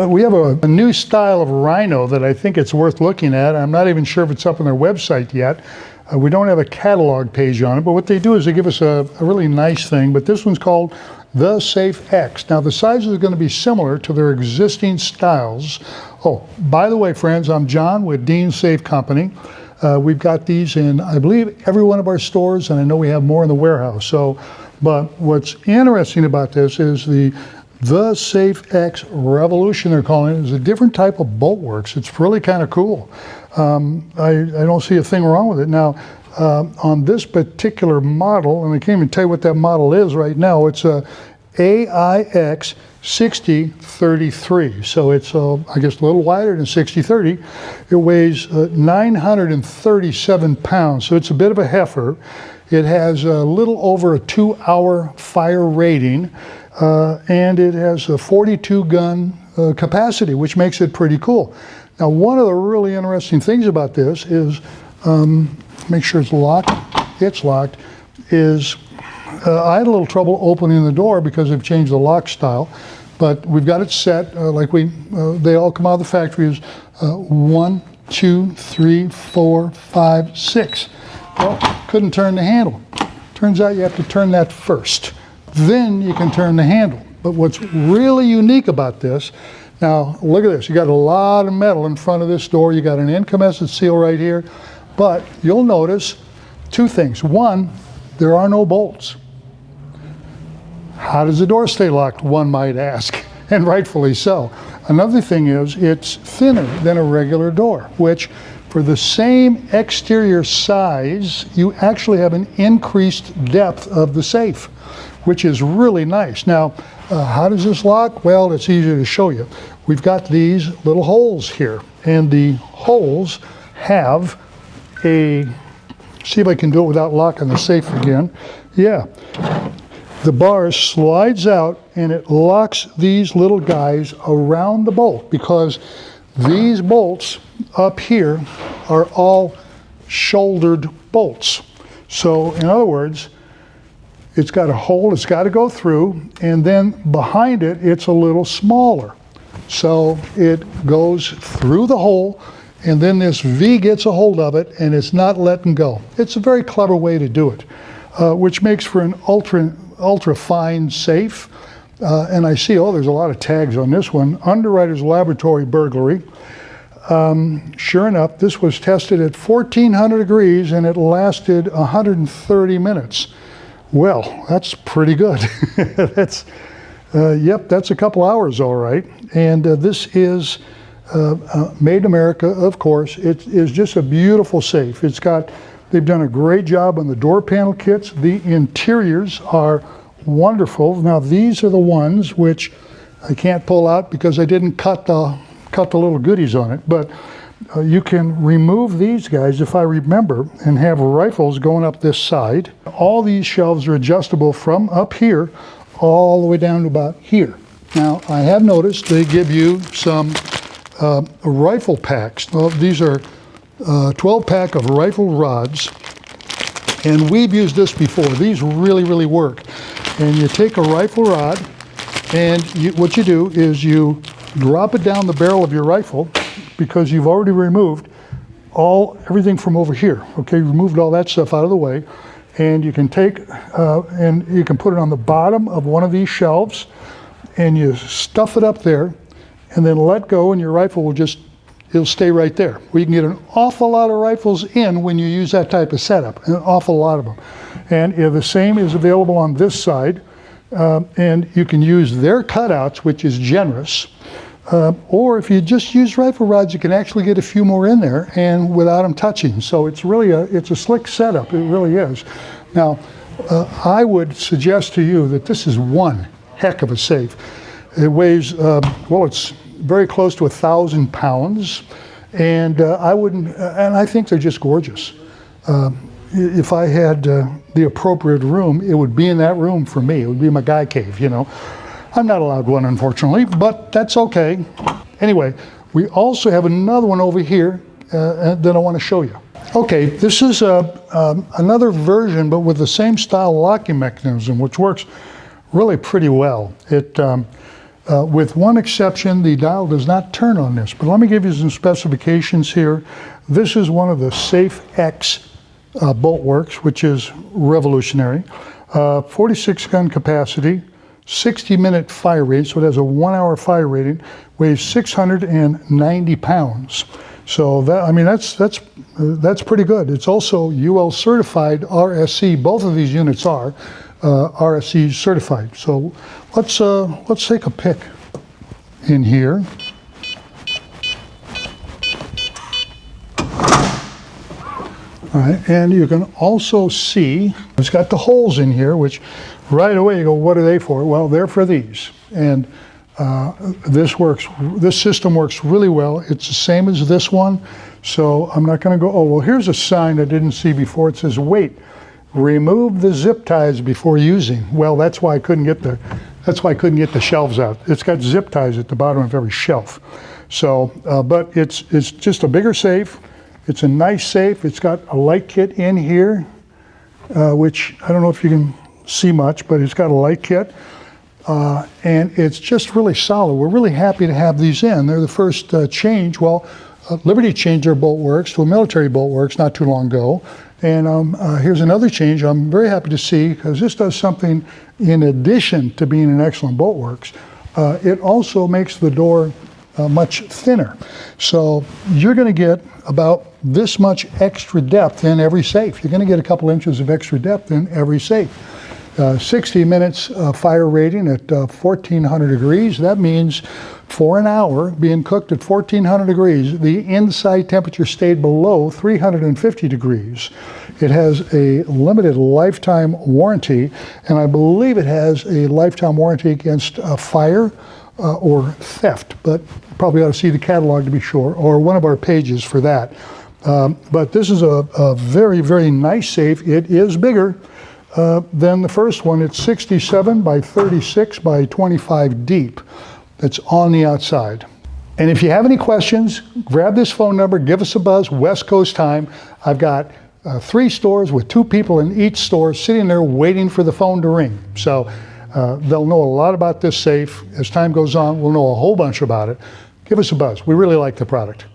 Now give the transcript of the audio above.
We have a new style of Rhino that I think it's worth looking at. I'm not even sure if it's up on their website yet. We don't have a catalog page on it, but what they do is they give us a really nice thing. But this one's called the SAFEX. Now the sizes are going to be similar to their existing styles. Oh, by the way, friends, I'm John with Dean Safe Company. We've got these in, I believe, every one of our stores, and I know we have more in the warehouse. But what's interesting about this is the SAFEX Revolution, they're calling it, is a different type of bolt works. It's really kind of cool. I don't see a thing wrong with it. Now, on this particular model, and I can't even tell you what that model is right now, it's a AIX 6033. So it's, I guess, a little wider than 6030. It weighs 937 pounds, so it's a bit of a heifer. It has a little over a 2-hour fire rating. And it has a 42 gun capacity, which makes it pretty cool. Now, one of the really interesting things about this is, make sure it's locked, is I had a little trouble opening the door because they've changed the lock style, but we've got it set like they all come out of the factory as 1, 2, 3, 4, 5, 6. Well, couldn't turn the handle. Turns out you have to turn that first. Then you can turn the handle. But what's really unique about this, now look at this, you got a lot of metal in front of this door, you got an incandescent seal right here, but you'll notice two things. One, there are no bolts. How does the door stay locked, one might ask, and rightfully so. Another thing is it's thinner than a regular door, which for the same exterior size, you actually have an increased depth of the safe, which is really nice. Now, how does this lock? Well, it's easy to show you. We've got these little holes here, and the holes have see if I can do it without locking the safe again. Yeah, the bar slides out and it locks these little guys around the bolt, because these bolts up here are all shouldered bolts. So in other words, it's got a hole it's got to go through, and then behind it, it's a little smaller. So it goes through the hole, and then this V gets a hold of it, and it's not letting go. It's a very clever way to do it, which makes for an ultra fine safe. And I see, oh, there's a lot of tags on this one. Underwriter's Laboratory Burglary. Sure enough, this was tested at 1400 degrees, and it lasted 130 minutes. Well, that's pretty good. Yep, that's a couple hours, all right. And this is made in America, of course. It is just a beautiful safe. They've done a great job on the door panel kits. The interiors are wonderful. Now, these are the ones which I can't pull out because I didn't cut the little goodies on it, but you can remove these guys, if I remember, and have rifles going up this side. All these shelves are adjustable from up here all the way down to about here. Now, I have noticed they give you some rifle packs. Well, these are 12-pack of rifle rods, and we've used this before. These really, really work. And you take a rifle rod, and what you do is you drop it down the barrel of your rifle, because you've already removed everything from over here. Okay, removed all that stuff out of the way, and you can take and you can put it on the bottom of one of these shelves, and you stuff it up there, and then let go, and your rifle it'll stay right there. Well, you can get an awful lot of rifles in when you use that type of setup, an awful lot of them. And the same is available on this side, and you can use their cutouts, which is generous. Or if you just use rifle rods, you can actually get a few more in there and without them touching. So it's really it's a slick setup. It really is. Now, I would suggest to you that this is one heck of a safe. It weighs, well, it's very close to 1,000 pounds, and I think they're just gorgeous. If I had the appropriate room, it would be in that room for me. It would be my guy cave, you know. I'm not allowed one, unfortunately, but that's okay. Anyway, we also have another one over here that I want to show you. Okay, this is another version, but with the same style locking mechanism, which works really pretty well. With one exception, the dial does not turn on this. But let me give you some specifications here. This is one of the SafeX bolt works, which is revolutionary. 46 gun capacity, 60-minute fire rate, so it has a 1-hour fire rating, weighs 690 pounds. So that, I mean, that's pretty good. It's also UL certified RSC. Both of these units are RSC certified. So let's take a pick in here. All right, and you can also see it's got the holes in here, which right away you go, what are they for? Well, they're for these. And this system works really well. It's the same as this one. So I'm not going to go, oh, well, here's a sign I didn't see before. It says, wait, remove the zip ties before using. Well, that's why I couldn't get the shelves out. It's got zip ties at the bottom of every shelf. So, but it's just a bigger safe. It's a nice safe. It's got a light kit in here, which I don't know if you can see much, but it's got a light kit. And it's just really solid. We're really happy to have these in. They're the first change. Well, Liberty changed their bolt works to a military bolt works not too long ago. And here's another change I'm very happy to see, because this does something in addition to being an excellent bolt works. It also makes the door much thinner. So you're going to get about this much extra depth in every safe. You're going to get a couple inches of extra depth in every safe. 60 minutes fire rating at 1400 degrees. That means for an hour being cooked at 1400 degrees, the inside temperature stayed below 350 degrees. It has a limited lifetime warranty, and I believe it has a lifetime warranty against fire or theft, but probably ought to see the catalog to be sure, or one of our pages for that. But this is a very, very nice safe. It is bigger than the first one. It's 67 by 36 by 25 deep. That's on the outside. And if you have any questions, grab this phone number, give us a buzz, West Coast time. I've got 3 stores with 2 people in each store sitting there waiting for the phone to ring. So they'll know a lot about this safe. As time goes on, we'll know a whole bunch about it. Give us a buzz. We really like the product.